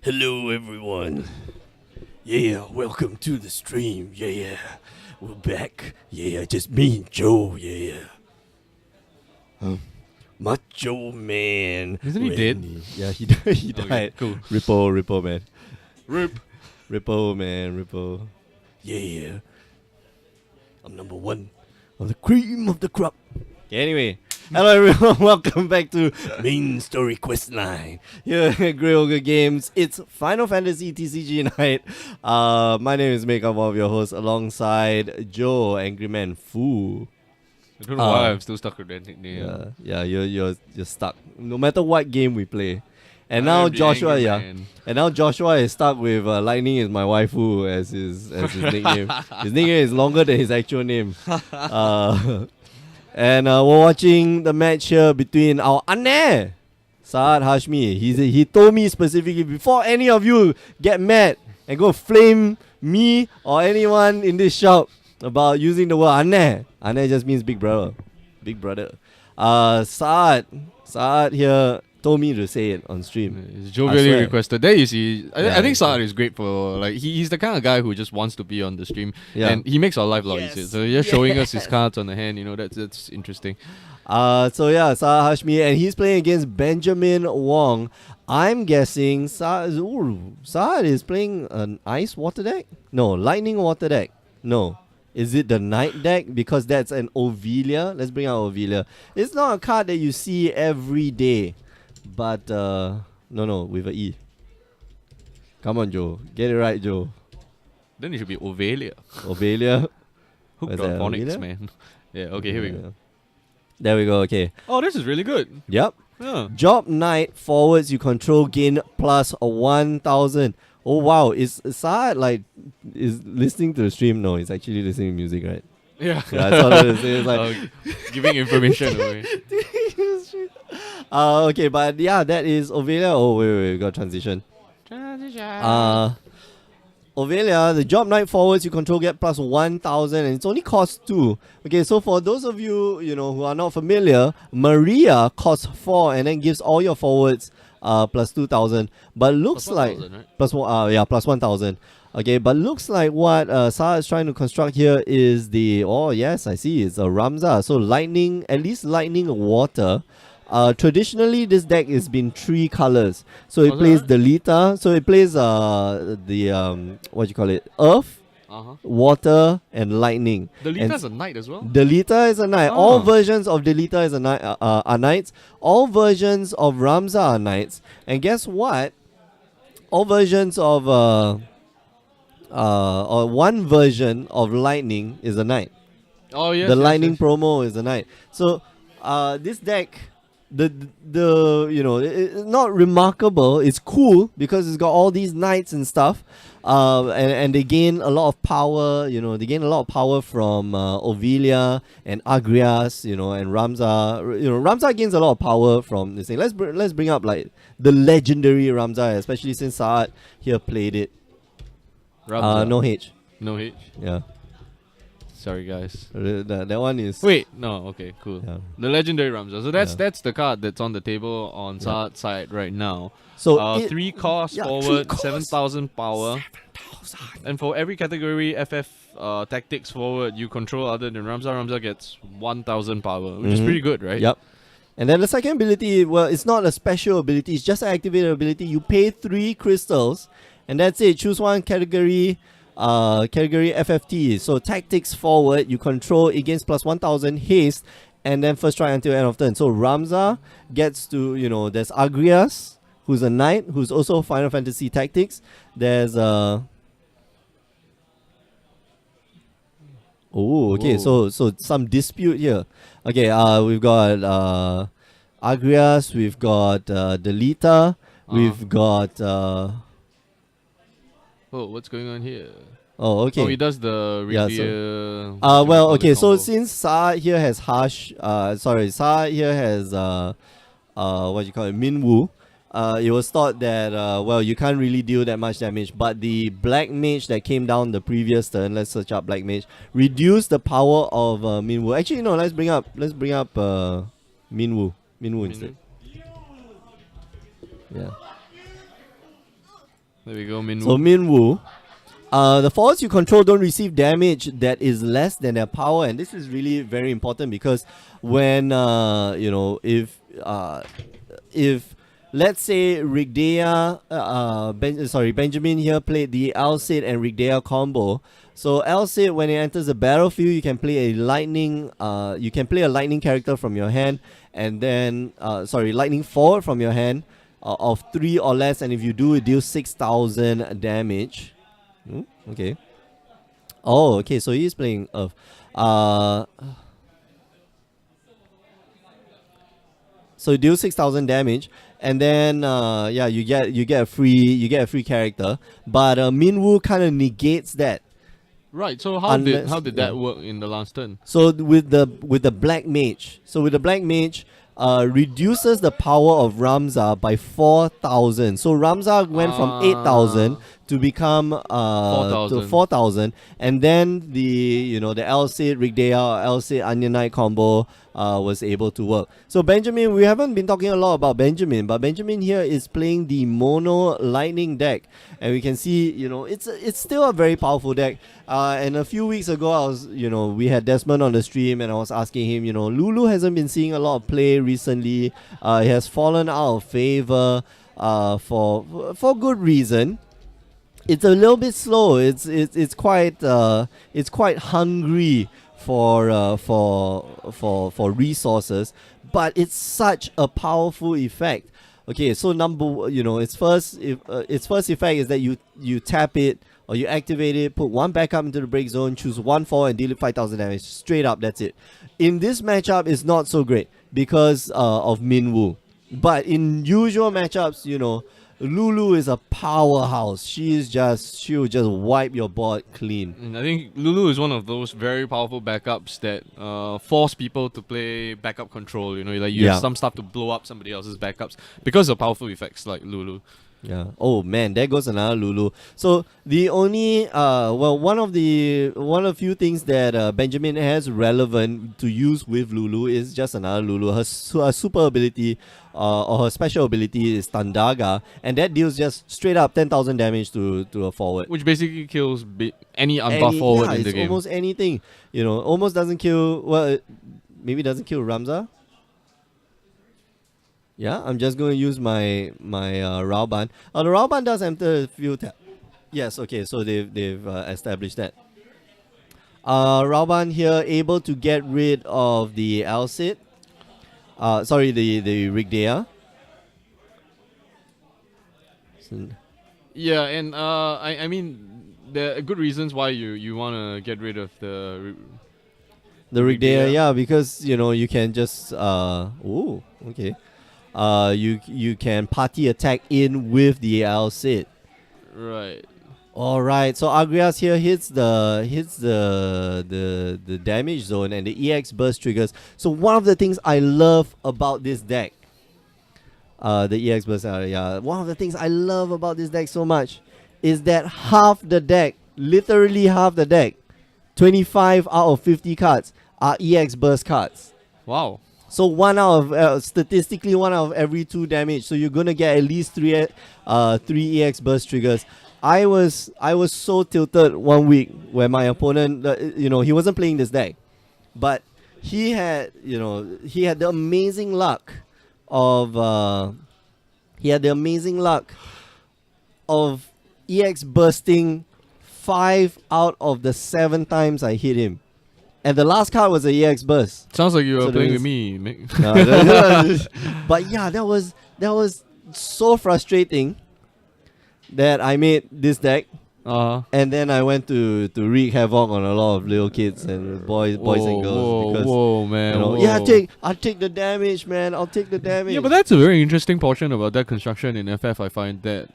Hello, everyone. Yeah, welcome to the stream. Yeah, we're back. Yeah, just me and Joe. Yeah. Macho Man. Isn't he dead? Randy. Yeah, he died. He Okay, died. cool. Ripple, man. Rip. Ripple, man. Ripple. Yeah. I'm number one. I'm the cream of the crop. Anyway, hello everyone. Welcome back to Main Story Quest 9 here at Grey Ogre Games. It's Final Fantasy TCG night. My name is Make. I'm one of your hosts alongside Joe, Angry Man Fu. I don't know why I'm still stuck with that nickname. Yeah, you're stuck. No matter what game we play. And I now am the Joshua, angry yeah. man. And now Joshua is stuck with Lightning is my waifu as his nickname. His nickname is longer than his actual name. And we're watching the match here between our Anne, Saad Hashmi. He told me specifically, before any of you get mad and go flame me or anyone in this shop about using the word Anne. Anne just means big brother. Big brother. Saad here told me to say it on stream. It's jovially swear. requested. There you see. I Yeah, think Saad is great for he's the kind of guy who just wants to be on the stream, Yeah. and he makes our life a lot easier. Yes. So you're showing us his cards on the hand. That's interesting. So yeah, Saad Hashmi, and he's playing against Benjamin Wong. I'm guessing Saad is playing an ice water deck? No, lightning water deck. No. Is it the night deck? Because that's an Ovelia. Let's bring out Ovelia. It's not a card that you see every day. But no, with a E. Come on, Joe. Get it right, Joe. Then it should be Ovelia. Ovelia. Hooked What's on that, phonics, Ovelia? man. Yeah. Okay, here we go. There we go. Okay. Oh, this is really good. Yep. Yeah. Job Knight forwards you control gain plus 1,000. Oh wow, is Saad is listening to the stream? No, he's actually listening to music, right? Yeah. Yeah, I saw that. It's like Giving information away. okay, but yeah, that is Ovelia. Oh wait, we got transition. Ovelia, the Job Knight forwards you control get plus 1,000 and it's only cost 2. Okay, so for those of you, who are not familiar, Maria costs 4 and then gives all your forwards plus 2,000. But looks Plus like 1,000, right? plus 1,000. Okay, but looks like what Saad is trying to construct here is yes, I see, it's a Ramza. So lightning, at least lightning water. Traditionally, this deck has been 3 colors. So it Oh, is plays that Delita. So it plays Earth, Uh-huh. water, and lightning. Delita's a knight as well. Delita is a knight. All Oh. versions of Delita is a knight are knights. All versions of Ramza are knights. And guess what? All versions of or one version of lightning is a knight. Oh yes. The yes, lightning yes. promo is a knight. So this deck, it's not remarkable. It's cool because it's got all these knights and stuff. And they gain a lot of power. They gain a lot of power from Ovelia and Agrias. And Ramza. Ramza gains a lot of power from this thing. Let's bring up like the legendary Ramza, especially since Saad here played it. Ramza. No H. No H. Yeah, Sorry, guys. that one is. Wait, no. Okay, cool. Yeah. The legendary Ramza. So that's Yeah. that's the card that's on the table on Saad's side right now. So 3 cost yeah, forward, 3 cost. 7,000 power. 7,000. And for every category FF tactics forward you control other than Ramza gets 1,000 power, which is Mhm. pretty good, right? Yep. And then the second ability, well, it's not a special ability. It's just an activated ability. You pay 3 crystals, and that's it. Choose one category. Category FFT. So tactics forward, you control against plus 1,000 haste, and then first try until end of turn. So Ramza gets to there's Agrias, who's a knight, who's also Final Fantasy Tactics. There's Oh, okay. Whoa. So some dispute here. Okay, we've got Agrias, we've got Delita, we've got Oh, what's going on here? oh, okay. Oh, he does the Yeah, reveal. well, okay. So since Saad here has Saad here has what you call it, Minwu. It was thought that you can't really deal that much damage, but the Black Mage that came down the previous turn, let's search up Black Mage, reduced the power of Minwu. Actually, no, let's bring up Minwu instead. Yeah. There we go, Minwoo. So Minwoo. The forwards you control don't receive damage that is less than their power, and this is really very important because when if let's say Benjamin here played the Alcid and Rigdea combo. So Alcid, when it enters the battlefield, you can play a lightning character from your hand, and then lightning forward from your hand of 3 or less, and if you do, it deals 6,000 damage. Okay. Oh, okay. So he's playing Earth. So it deals 6,000 damage, and then you get a free character. But Minwoo kind of negates that. Right. So how did that work in the last turn? So with the Black Mage, reduces the power of Ramza by 4,000. So Ramza went from 8,000 to become 4,000, and then the Alcid Rigdea, Alcid Onion Knight combo was able to work. So Benjamin, we haven't been talking a lot about Benjamin, but Benjamin here is playing the mono lightning deck, and we can see it's still a very powerful deck. And a few weeks ago, we had Desmond on the stream, and I was asking him, Lulu hasn't been seeing a lot of play recently. He has fallen out of favor for good reason. It's a little bit slow. It's quite hungry for resources, but it's such a powerful effect. Okay, so its first effect is that you tap it or you activate it, put one backup into the break zone, choose one forward and deal 5,000 damage. Straight up, that's it. In this matchup, it's not so great because of Minwoo. But in usual matchups, Lulu is a powerhouse. She'll just wipe your board clean. And I think Lulu is one of those very powerful backups that force people to play backup control. You have some stuff to blow up somebody else's backups because of powerful effects like Lulu. Yeah. Oh man, there goes another Lulu. So the only one of the few things that Benjamin has relevant to use with Lulu is just another Lulu. Her super ability or her special ability is Tandaga, and that deals just straight up 10,000 damage to a forward, which basically kills any unbuff forward in the game. Almost anything. Almost doesn't kill. Well, maybe doesn't kill Ramza. Yeah, I'm just going to use my Raoban. The Raoban does enter a few tabs. Yes, okay, so they've established that. Raoban here able to get rid of the Alcid. The Rigdea. Yeah, and I mean there are good reasons why you want to get rid of the Rigdea, yeah, because you can just okay. You can party attack in with the Alcid. Right. All right. So Agrias here hits the damage zone and the EX burst triggers. So one of the things I love about this deck, the EX burst, one of the things I love about this deck so much is that literally half the deck, 25 out of 50 cards are EX burst cards. Wow. So statistically, 1 out of every 2 damage. So you're gonna get at least three EX burst triggers. I was so tilted one week when my opponent, he wasn't playing this deck, but he had the amazing luck of EX bursting 5 out of the 7 times I hit him. And the last card was a EX burst. Sounds like you were playing with me, Mick. But yeah, that was so frustrating that I made this deck. And then I went to wreak havoc on a lot of little kids and boys and girls. Whoa, man. I'll take the damage, man. I'll take the damage. Yeah, but that's a very interesting portion about deck construction in FF. I find that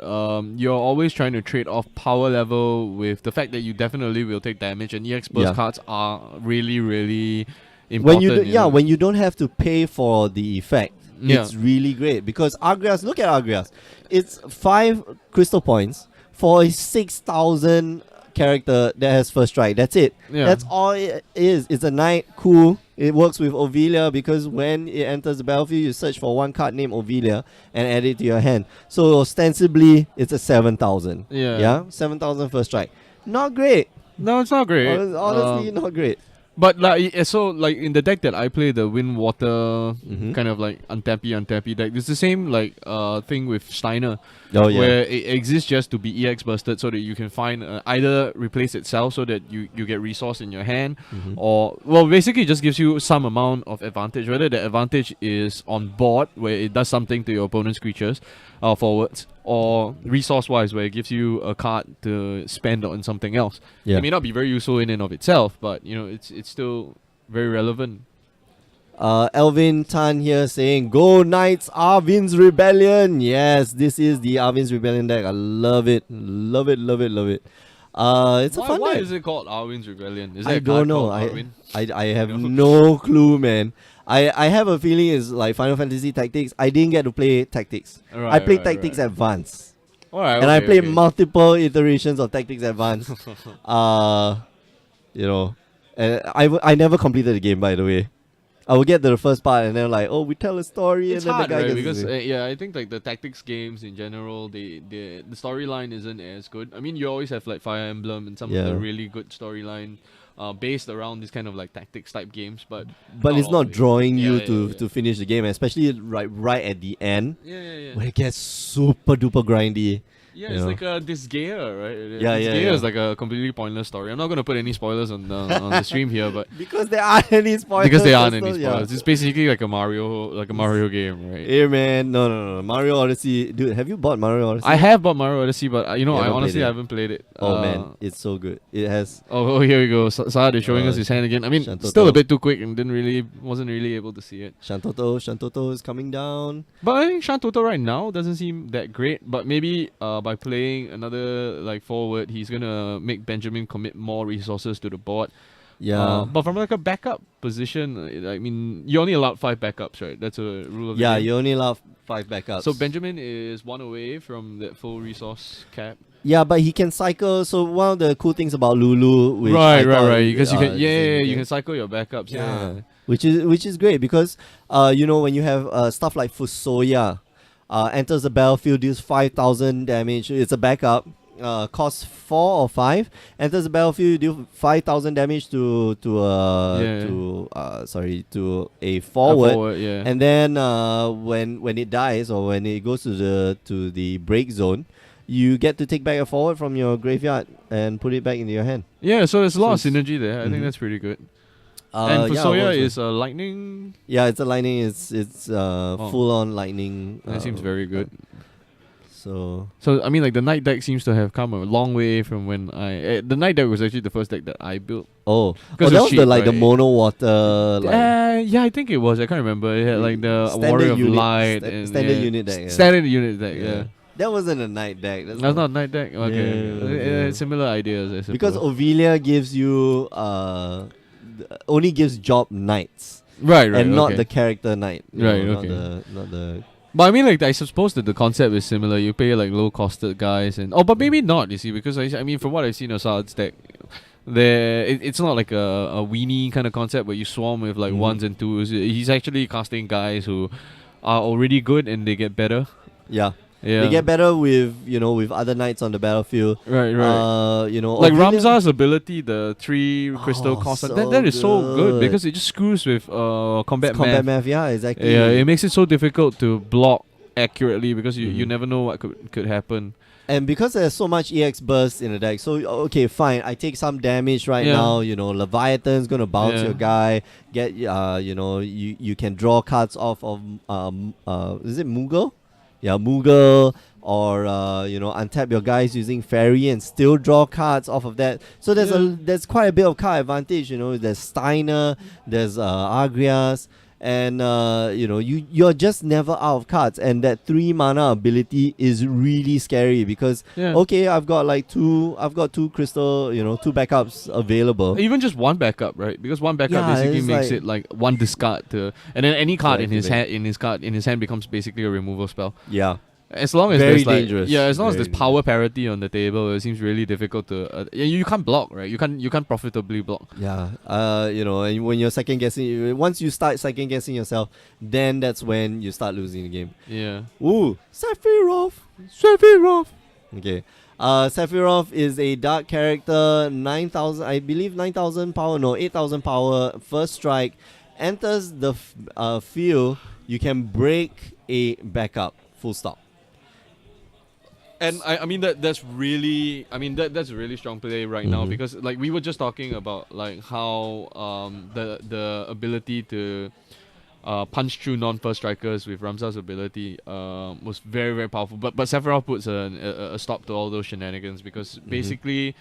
you're always trying to trade off power level with the fact that you definitely will take damage, and EX burst cards are really, really important. When you don't have to pay for the effect. It's really great because Agrias, look at Agrias. It's 5 crystal points for a 6,000 character that has first strike. That's it. Yeah. That's all it is. It's a knight. Cool. It works with Ovelia because when it enters the battlefield, you search for one card named Ovelia and add it to your hand. So ostensibly, it's a 7,000. Yeah. Yeah? 7,000 first strike. Not great. No, it's not great. Honestly, not great. But like in the deck that I play, the Wind Water kind of like untappy deck, it's the same thing with Steiner. Oh, yeah. Where it exists just to be EX busted so that you can find either replace itself so that you get resource in your hand, or basically it just gives you some amount of advantage, whether the advantage is on board where it does something to your opponent's creatures forwards, or resource wise where it gives you a card to spend on something else. Yeah. It may not be very useful in and of itself, but it's still very relevant. Elvin Tan here saying, "Go Knights, Arvin's Rebellion." Yes, this is the Arvin's Rebellion deck. I love it. Love it, love it, love it. It's a fun Why deck. is it called Arvin's Rebellion? Is I there a don't card know. called Arvin? I have no clue, man. I have a feeling it's like Final Fantasy Tactics. I didn't get to play Tactics. I played Tactics Advance. Alright, And I okay, played okay. multiple iterations of Tactics Advance. And I never completed the game, by the way. I would get to the first part and then like, oh, we tell a story It's and then hard, the guy right? gets Because I think like the tactics games in general, the storyline isn't as good. I mean, you always have like Fire Emblem and some of Yeah. the really good storyline based around this kind of like tactics type games, but it's all not of it. drawing you Yeah, to yeah. to finish the game, especially right at the end Yeah. when it gets super duper grindy. Yeah, You it's know. like a Disgaea, right? Yeah, Disgaea yeah. is like a completely pointless story. I'm not gonna put any spoilers on the stream here, but Because there aren't any spoilers. because there aren't that's any not- yeah. spoilers, it's basically like a Mario game, right? Hey man, no. Mario Odyssey. Dude, have you bought Mario Odyssey? I have bought Mario Odyssey, but You I haven't honestly played it? haven't played it. Oh man, it's so good. It has Oh, here we go. Saad is showing Uh, us his hand again. I mean, Shantoto. still a bit too quick and wasn't really able to see it. Shantoto is coming down. But I think Shantoto right now doesn't seem that great. But maybe by playing another like forward, he's gonna make Benjamin commit more resources to the board. Yeah. But from like a backup position, I mean, you're only allowed 5 backups, right? That's a rule of the Yeah, game. you only allow 5 backups. So Benjamin is 1 away from that full resource cap. yeah, but he can cycle. So one of the cool things about Lulu, which I Right. thought, Because you can, is you okay. can cycle your backups. Yeah. which is great because when you have stuff like Fusoya, enters the battlefield, deals 5,000 damage. It's a backup. Costs 4 or 5. Enters the battlefield, deal 5,000 damage to a forward. Yeah. And then when it dies or when it goes to the break zone, you get to take back a forward from your graveyard and put it back into your hand. Yeah, so there's a lot of So synergy there. I Mhm. think that's pretty good. Yeah, And Fusoya works is lightning. Yeah, it's a lightning. It's full on lightning. That seems very good. So So I mean, like the Knight deck seems to have come a long way from when the Knight deck was actually the first deck that I built. that it's was cheap, the the right? mono water Yeah, I think it was. I can't remember. It had like the Standard Warrior of unit- Light sta- and standard unit deck, yeah. Standard unit deck. Yeah. That wasn't a night deck. That's not Knight deck. Okay. Yeah. Similar ideas. I suppose. Because Ovelia gives you only gives job knights right, and not okay. the character knight. Right, Not okay. not the. But I mean, like, I suppose that the concept is similar. You pay like low-costed guys, and but maybe not. You see, because I mean, from what I've seen of Saad's deck, it's not like a weenie kind of concept where you swarm with like Mhm. ones and twos. He's actually casting guys who are already good and they get better. Yeah. Yeah, They get better with with other knights on the battlefield. right. Like Ovelia- Ramza's ability, the 3 crystal Oh, cost, so that is so good good. because it just screws with combat combat math. math. Yeah, exactly. Yeah, it makes it so difficult to block accurately because you Mhm. never know what could happen. And because there's so much EX burst in the deck, so okay, fine. I take some damage right Yeah. now. Leviathan's gonna bounce Yeah. your guy. Get you can draw cards off of is it Moogle? Yeah, Moogle. Or untap your guys using fairy and still draw cards off of that. So there's quite a bit of card advantage. There's Steiner, there's Agrias, and you're just never out of cards. And that 3 mana ability is really scary because okay, I've got two crystal, 2 backups available. Even just one backup, right? Because one backup Yeah, basically it's makes like- it like one discard and then any card in his activate. hand becomes basically a removal spell. Yeah. as long as Very there's like dangerous. as long as Very there's power parity on the table, it seems really difficult to. You can't block, right? You can't profitably block. Yeah, and when you're second guessing, once you start second guessing yourself, then that's when you start losing the game. Yeah. Ooh, Sephiroth. Okay. Sephiroth is a dark character, 9,000, I believe 9,000 power, no, 8,000 power, first strike, enters the field, you can break a backup, full stop. And I mean that's really that's a really strong play right now, Mhm. because like we were just talking about like how the ability to punch through non-first strikers with Ramza's ability was very, very powerful. But Sephiroth puts a stop to all those shenanigans, because basically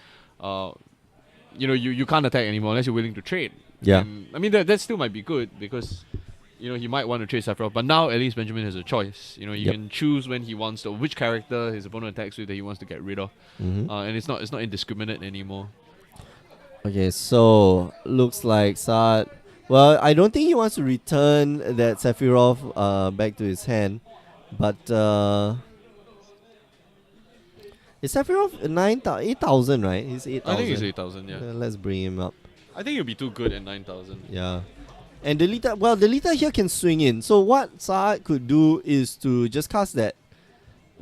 you can't attack anymore unless you're willing to trade. Yeah. And, I mean that still might be good, because he might want to trade Sephiroth, but now at least Benjamin has a choice. You Yep. can choose when he wants to, which character his opponent attacks with that he wants to get rid of, and it's not indiscriminate anymore. Okay, so looks like Saad. Well, I don't think he wants to return that Sephiroth back to his hand, but is Sephiroth 8,000, right? He's 8,000. I think it's 8,000. Yeah, Let's bring him up. I think he'll be too good at 9,000. Yeah. And Delita here can swing in. So what Saad could do is to just cast that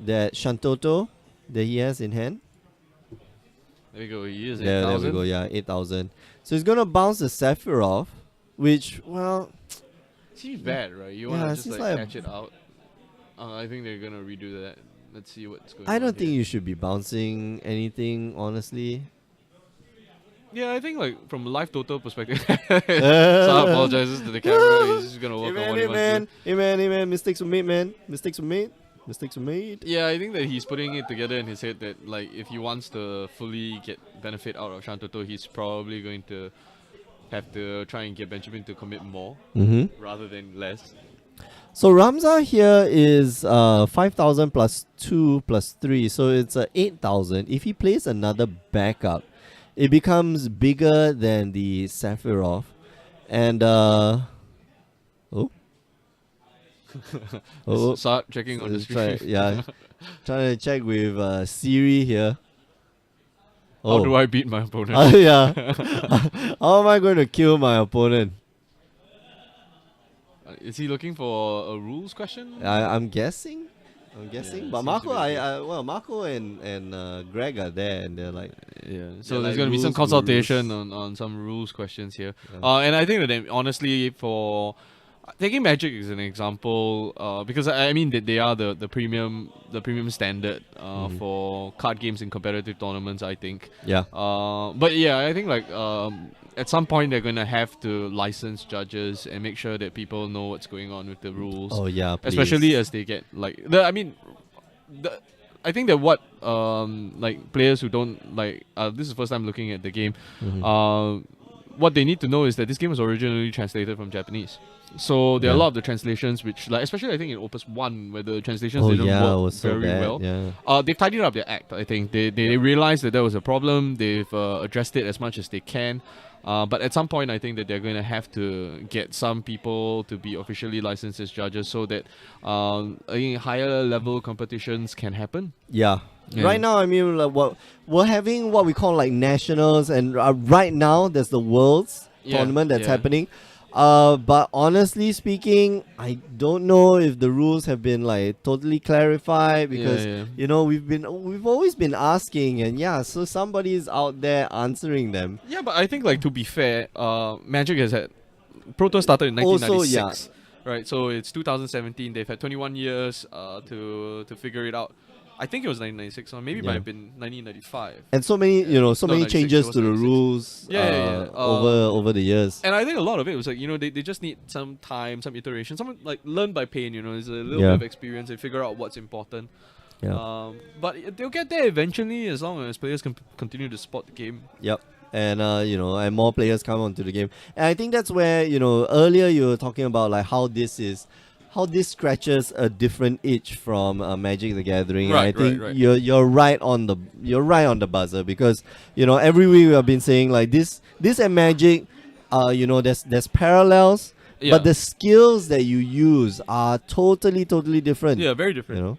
Shantoto that he has in hand. There we go. He is There we 8,000. go. Yeah, 8,000. So he's gonna bounce the Sephiroth, which, well, Seems bad, right? You Yeah, want it to just seems like like catch it out. I think they're gonna redo that. Let's see what's going on. I don't think here. you should be bouncing anything, honestly. Yeah, I think like from a live total perspective, Saad apologizes to the camera. He's just gonna work on what he wants to do. Hey man, mistakes were made, man. Mistakes were made. Yeah, I think that he's putting it together in his head that like if he wants to fully get benefit out of Shantoto, he's probably going to have to try and get Benjamin to commit more rather than less. So Ramza here is 5,000 plus 2 plus 3, so it's 8,000. If he plays another backup, it becomes bigger than the Sephiroth. And Start checking on the let's try, screen. yeah, trying to check with Siri here. How do I beat my opponent? Yeah. How am I going to kill my opponent? Is he looking for a rules question? I'm guessing. Yeah, But seems Marco, to be Marco and Greg are there, and they're like, Yeah, so like there's going to be some rules, consultation rules. on some rules questions here. Yeah. And I think that honestly, for taking Magic as an example, because I mean they are the premium standard for card games in competitive tournaments, I think. yeah, But yeah, I think like at some point they're going to have to license judges and make sure that people know what's going on with the rules. oh yeah, please. Especially as they get like I think that what like players who don't like this is the first time looking at the game, what they need to know is that this game was originally translated from Japanese. So there are a lot of the translations which, like, especially I think in Opus 1, where the translations didn't it work was so very bad. well. Yeah. They've tidied up their act, I think. They realized that there was a problem. They've addressed it as much as they can. But at some point, I think that they're going to have to get some people to be officially licensed as judges so that I think higher level competitions can happen. Yeah. Yeah. Right now, I mean, like, we're having what we call like nationals, and right now there's the Worlds tournament that's happening. But honestly speaking, I don't know if the rules have been like totally clarified, because you know we've always been asking, and so somebody's out there answering them. Yeah, but I think like to be fair, Magic has had Pro Tour started in 1996, right? So it's 2017. They've had 21 years to figure it out. I think it was 1996, or maybe it might have been 1995. And so many, No, many 96, changes it was to the 96. rules over the years. And I think a lot of it was like, they just need some time, some iteration, some like learn by pain, there's a little bit of experience and figure out what's important. Yeah. But they'll get there eventually, as long as players can continue to spot the game. Yep. And and more players come onto the game. And I think that's where, earlier you were talking about like how this scratches a different itch from Magic the Gathering. Right, and I think right. you're right on the buzzer, because every week we have been saying like this and Magic, there's parallels, Yeah. but the skills that you use are totally different. Yeah, very different.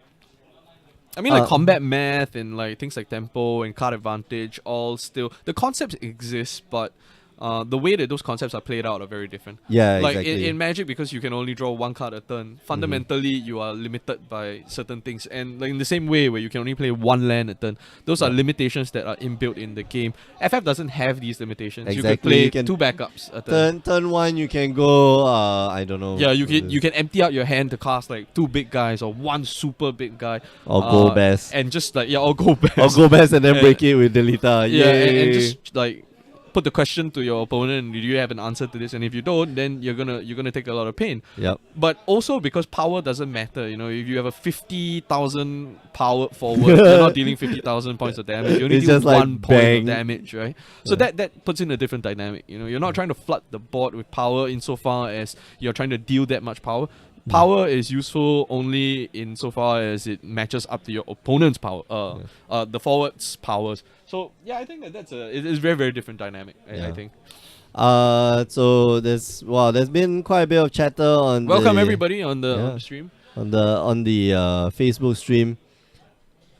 I mean, like combat math and like things like tempo and card advantage, all still the concepts exist, but the way that those concepts are played out are very different. Yeah, Like exactly. in Magic, because you can only draw one card a turn, fundamentally you are limited by certain things. And like in the same way where you can only play one land a turn, those are limitations that are inbuilt in the game. FF doesn't have these limitations. You Exactly, can play you can two backups a turn. turn one, you can go. I don't know. Yeah, you can empty out your hand to cast like two big guys or one super big guy. Or go best. And just like or go best. Or go best and then And- break it with Delita. Yeah, and Yay. just like put the question to your opponent, do you have an answer to this? And if you don't, then you're gonna take a lot of pain. Yep. But also because power doesn't matter, you know, if you have a 50,000 power forward, you're not dealing 50,000 points of damage. You only It's deal just like 1 point bang. of damage, right? So that puts in a different dynamic. You know, you're not trying to flood the board with power insofar as you're trying to deal that much power. Power is useful only insofar as it matches up to your opponent's power, the forward's powers. So yeah, I think that's it is very very different dynamic. I think. So there's been quite a bit of chatter on Welcome the, everybody on the stream. on the Facebook stream.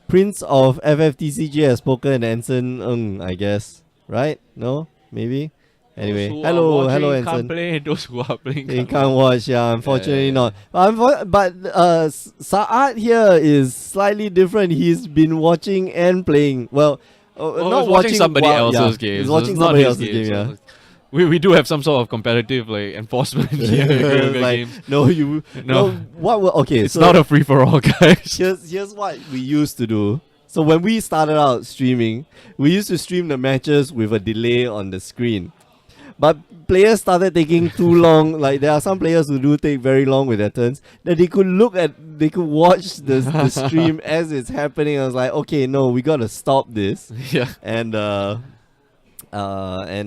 Prince of FFTCG has spoken, Anson Ng, I guess. Right? No? Maybe? Anyway, Those who are hello watching Anson. Can't play. Those who are playing. You Can't can't watch, yeah, unfortunately Yeah. not. But Saad here is slightly different. He's been watching and playing. Well, Well, not he's watching somebody else's yeah, games. He's watching It's not somebody his else's game, game, yeah. so we do have some sort of competitive like enforcement here. in the Like, game. no, you No. okay, It's so not a free for all, guys. here's what we used to do. So when we started out streaming, we used to stream the matches with a delay on the screen. But players started taking too long. Like there are some players who do take very long with their turns. That they could watch the stream as it's happening. I was like, okay, no, we gotta stop this. Yeah. And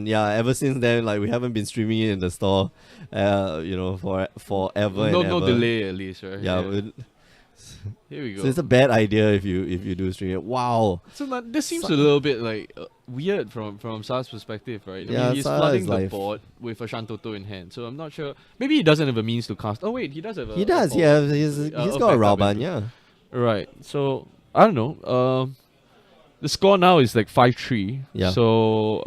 yeah, ever since then, like we haven't been streaming it in the store, for forever. No and no ever. delay at least, right? Yeah, Here we go. so it's a bad idea if you do stream it. Wow. So this seems a little bit like weird from Sa's perspective, right? I Yeah, mean, he's Sa flooding is the like board with a Shantoto in hand, so I'm not sure. Maybe he doesn't have a means to cast. Oh wait, he does have a. He does. Yeah, he's got a backup Rauban. entry. Yeah. Right. So I don't know. The score now is like 5-3. Yeah. So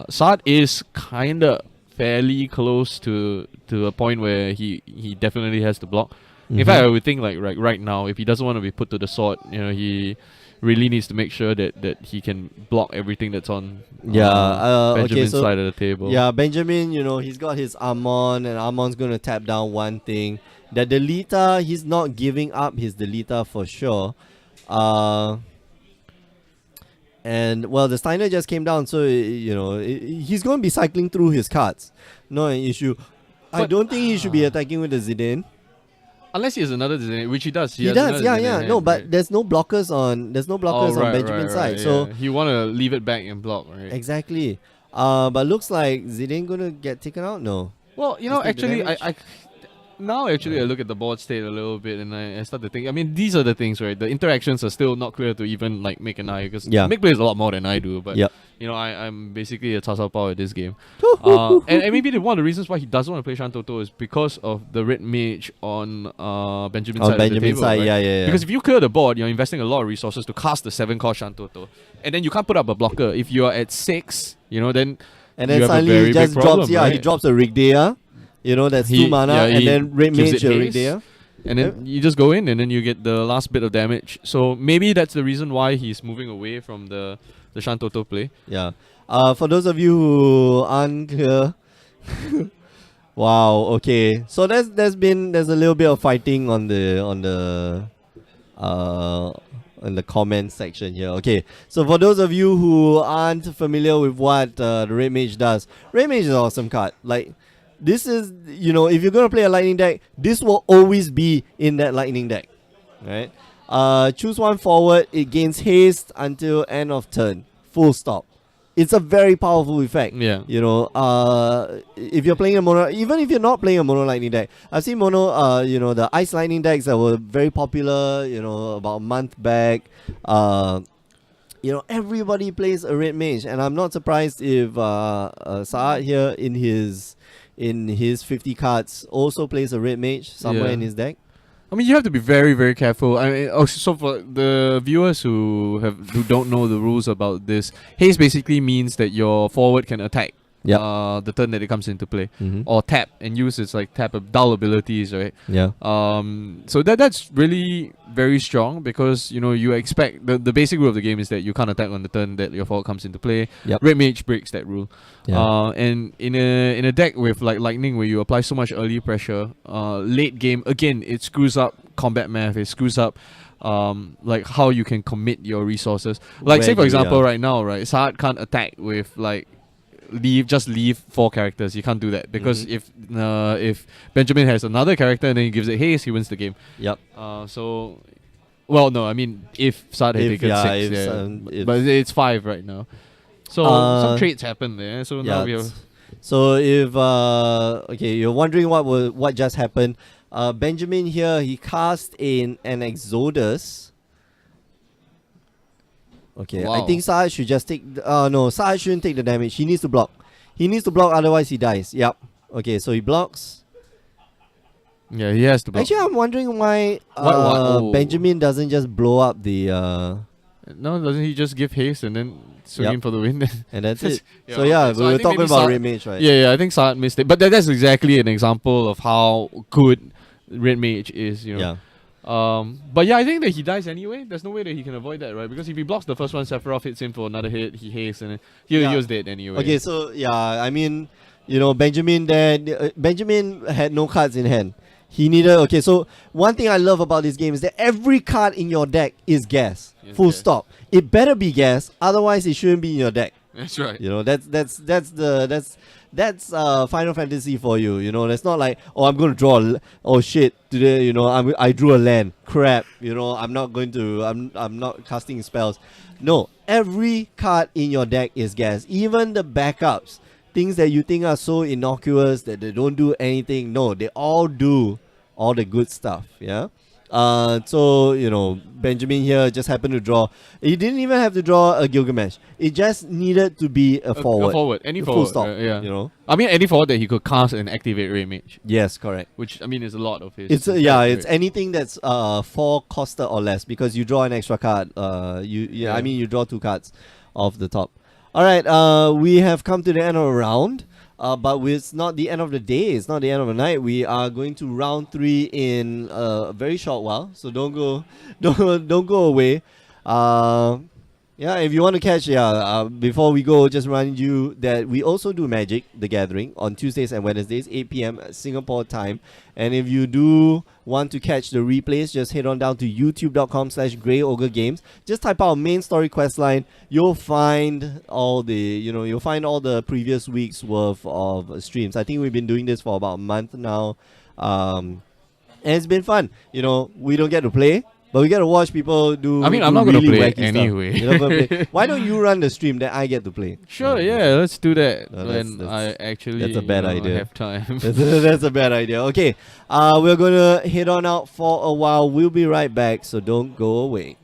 Saad is kinda fairly close to a point where he definitely has to block. In fact, I would think like right now, if he doesn't want to be put to the sword, he really needs to make sure that he can block everything that's on Benjamin's so side of the table. yeah, Benjamin, he's got his Amon, and Amon's gonna tap down one thing. The Delita, he's not giving up his Delita for sure. And well, the Steiner just came down, so he's going to be cycling through his cards. No an issue. I But- don't think he should be attacking with the Zidane. Unless he has another design, which he does. He has does, another yeah, design in yeah. hand, No, but right? there's no blockers on Right, Benjamin's right, side. So yeah. You want to leave it back and block, right? exactly. But looks like Zidane gonna get taken out. No. Well, Just take the actually, damage. I now actually I look at the board state a little bit and I start to think. I mean, these are the things, right? The interactions are still not clear to even like make an eye because Mick plays a lot more than I do. But Yep. I'm basically a toss-up power at this game. And maybe one of the reasons why he doesn't want to play Shantoto is because of the red mage on Benjamin's side. On Benjamin's of the table, side, right? yeah. Because if you clear the board, you're investing a lot of resources to cast the 7-cost Shantoto, and then you can't put up a blocker. If you are at 6, then And you then have a suddenly very he big just problem, drops. He right? drops a Rigdea. That's 2 mana, and he then red gives mage it a haste. Rigdea. And then you just go in, and then you get the last bit of damage. So maybe that's the reason why he's moving away from the Shantoto play. Yeah. For those of you who aren't clear, wow. Okay. So there's a little bit of fighting on the comment section here. Okay. So for those of you who aren't familiar with what the Red Mage does, Red Mage is an awesome card. Like, this is, if you're gonna play a lightning deck, this will always be in that lightning deck, right? Choose one forward. It gains haste until end of turn. Full stop. It's a very powerful effect. Yeah. If you're playing a mono, even if you're not playing a mono lightning deck, I've seen mono, the ice lightning decks that were very popular, about a month back. Everybody plays a red mage, and I'm not surprised if Saad here in his 50 cards also plays a red mage somewhere Yeah. in his deck. I mean, you have to be very, very careful. I mean, so for the viewers who don't know the rules about this, haste basically means that your forward can attack. Yep. The turn that it comes into play, Mm-hmm. or tap and use its like tap dull abilities, right? Yeah. So that's really very strong because you expect the basic rule of the game is that you can't attack on the turn that your forward comes into play. Yep. Red Mage breaks that rule. Yeah. And in a deck with like Lightning where you apply so much early pressure, late game again it screws up combat math. It screws up like how you can commit your resources. Like Where say for do- example yeah. right now, right? Saad can't attack with like leave 4 characters. You can't do that because if Benjamin has another character and then he gives it haste, he wins the game. Yep. So well, no, I mean if Saad had If- taken yeah, 6, if- but it's 5 right now. So some traits happen there. So now we have So if okay, you're wondering what just happened. Benjamin here, he cast in an Exodus. Okay, I Wow. think Sahaj should just take. No, Sahaj shouldn't take the damage. He needs to block. He needs to block, otherwise he dies. Yep. Okay, so he blocks. yeah, he has to block. Actually, I'm wondering why What- oh. Benjamin doesn't just blow up the. No, doesn't he just give haste and then swing Yep. in for the win? And that's it. Yeah, So yeah, okay. So we I were think talking maybe about Saad- Red Mage, right? Yeah, I think Saad missed it. But that's exactly an example of how good Red Mage is, Yeah. But yeah, I think that he dies anyway. There's no way that he can avoid that, right? Because if he blocks the first one, Sephiroth hits him for another hit, he hastes, and then he Yeah. was dead anyway. Okay, so yeah, I mean, Benjamin there, Benjamin had no cards in hand. He needed. Okay, so one thing I love about this game is that every card in your deck is gas. Is Full gas. stop. It better be gas, otherwise it shouldn't be in your deck. That's right. That's Final Fantasy for you. It's not like, oh, I'm going to draw. Oh shit, today I drew a land. Crap. I'm not going to. I'm not casting spells. No, every card in your deck is gas. Even the backups, things that you think are so innocuous that they don't do anything. No, they all do all the good stuff. Yeah. So Benjamin here just happened to draw. He didn't even have to draw a Gilgamesh. It just needed to be a forward. A forward. Any Full forward. stop. Yeah. I mean, any forward that he could cast and activate Red Mage, Yes, correct. which I mean is a lot of his. It's character it's anything that's 4 coster or less because you draw an extra card. Yeah. I mean you draw 2 cards off the top. All right, we have come to the end of the round. But it's not the end of the day. It's not the end of the night. We are going to round 3 in a very short while. So don't go away. Yeah, if you want to catch, before we go, just remind you that we also do Magic the Gathering on Tuesdays and Wednesdays, 8 p.m. Singapore time. And if you do want to catch the replays, just head on down to youtube.com/GreyOgreGames. Just type out main story questline. You'll find all the previous week's worth of streams. I think we've been doing this for about a month now. And it's been fun. We don't get to play, but we get to watch people do. I mean, I'm do not gonna really play wacky stuff. anyway. You're not gonna play. Why don't you run the stream that I get to play? Sure, yeah, let's do that No, when that's- I actually that's a bad idea. have time. That's a bad idea. Okay, we're gonna head on out for a while. We'll be right back, so don't go away.